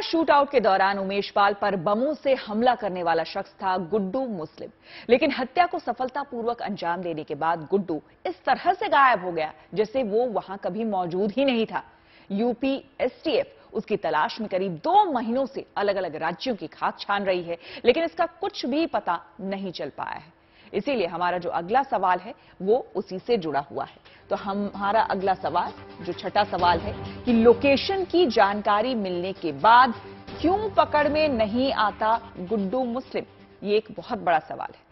Shoot out के दौरान उमेश पाल पर बमों से हमला करने वाला शख्स था गुड्डू मुस्लिम। लेकिन हत्या को सफलतापूर्वक अंजाम देने के बाद गुड्डू इस तरह से गायब हो गया जैसे वो वहां कभी मौजूद ही नहीं था। यूपी एसटीएफ उसकी तलाश में करीब 2 महीनों से अलग अलग राज्यों की खाक छान रही है, लेकिन इसका कुछ भी पता नहीं चल पाया है। इसीलिए हमारा जो अगला सवाल है वो उसी से जुड़ा हुआ है। तो हमारा अगला सवाल, जो छठा सवाल है कि लोकेशन की जानकारी मिलने के बाद क्यों पकड़ में नहीं आता गुड्डू मुस्लिम, ये एक बहुत बड़ा सवाल है।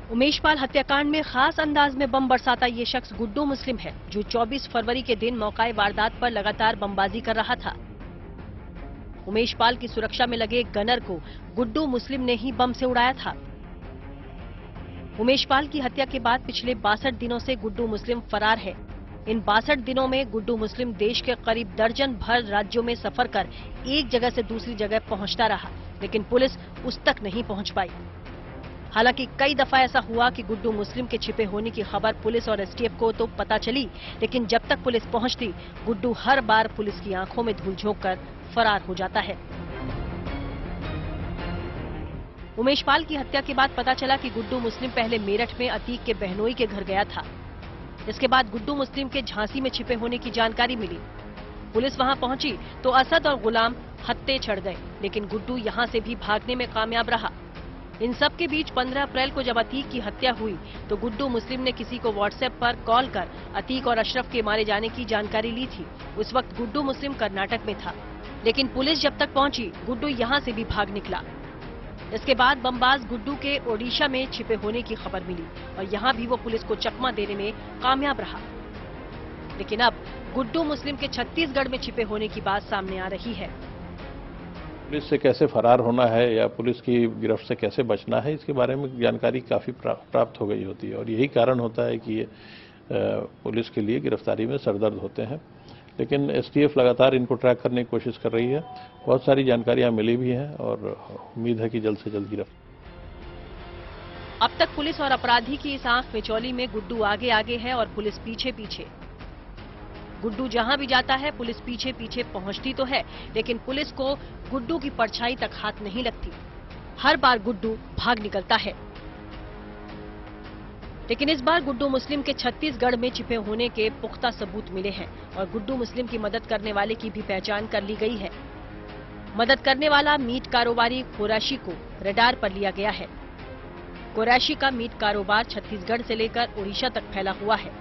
उमेश पाल हत्याकांड में खास अंदाज में बम बरसाता ये शख्स गुड्डू मुस्लिम है, जो 24 फरवरी के दिन मौकाए वारदात पर लगातार बमबाजी कर रहा था। उमेश पाल की सुरक्षा में लगे एक गनर को गुड्डू मुस्लिम ने ही बम से उड़ाया था। उमेश पाल की हत्या के बाद पिछले 62 दिनों से गुड्डू मुस्लिम फरार है। इन 62 दिनों में गुड्डू मुस्लिम देश के करीब दर्जन भर राज्यों में सफर कर एक जगह से दूसरी जगह पहुंचता रहा, लेकिन पुलिस उस तक नहीं पहुंच पाई। हालांकि कई दफा ऐसा हुआ कि गुड्डू मुस्लिम के छिपे होने की खबर पुलिस और एसटीएफ को तो पता चली, लेकिन जब तक पुलिस पहुंचती, गुड्डू हर बार पुलिस की आंखों में धूल झोंक कर फरार हो जाता है। उमेश पाल की हत्या के बाद पता चला कि गुड्डू मुस्लिम पहले मेरठ में अतीक के बहनोई के घर गया था। इसके बाद गुड्डू मुस्लिम के झांसी में छिपे होने की जानकारी मिली। पुलिस वहां पहुंची तो असद और गुलाम हत्थे चढ़ गए, लेकिन गुड्डू यहां से भी भागने में कामयाब रहा। इन सब के बीच 15 अप्रैल को जब अतीक की हत्या हुई तो गुड्डू मुस्लिम ने किसी को व्हाट्सएप पर कॉल कर अतीक और अशरफ के मारे जाने की जानकारी ली थी। उस वक्त गुड्डू मुस्लिम कर्नाटक में था, लेकिन पुलिस जब तक पहुंची, गुड्डू यहां से भी भाग निकला। इसके बाद बमबाज गुड्डू के ओडिशा में छिपे होने की खबर मिली और यहां भी वो पुलिस को चकमा देने में कामयाब रहा। लेकिन अब गुड्डू मुस्लिम के छत्तीसगढ़ में छिपे होने की बात सामने आ रही है। पुलिस से कैसे फरार होना है या पुलिस की गिरफ्त से कैसे बचना है, इसके बारे में जानकारी काफ़ी प्राप्त हो गई होती है और यही कारण होता है कि ये पुलिस के लिए गिरफ्तारी में सरदर्द होते हैं। लेकिन एसटीएफ लगातार इनको ट्रैक करने की कोशिश कर रही है। बहुत सारी जानकारियां मिली भी हैं और उम्मीद है कि जल्द से जल्द गिरफ्तार। अब तक पुलिस और अपराधी की इस आंख मिचौली में गुड्डू आगे आगे है और पुलिस पीछे पीछे। गुड्डू जहां भी जाता है पुलिस पीछे पीछे पहुंचती तो है, लेकिन पुलिस को गुड्डू की परछाई तक हाथ नहीं लगती। हर बार गुड्डू भाग निकलता है। लेकिन इस बार गुड्डू मुस्लिम के छत्तीसगढ़ में छिपे होने के पुख्ता सबूत मिले हैं और गुड्डू मुस्लिम की मदद करने वाले की भी पहचान कर ली गई है। मदद करने वाला मीट कारोबारी कुरैशी को रडार पर लिया गया है। कुरैशी का मीट कारोबार छत्तीसगढ़ से लेकर उड़ीसा तक फैला हुआ है।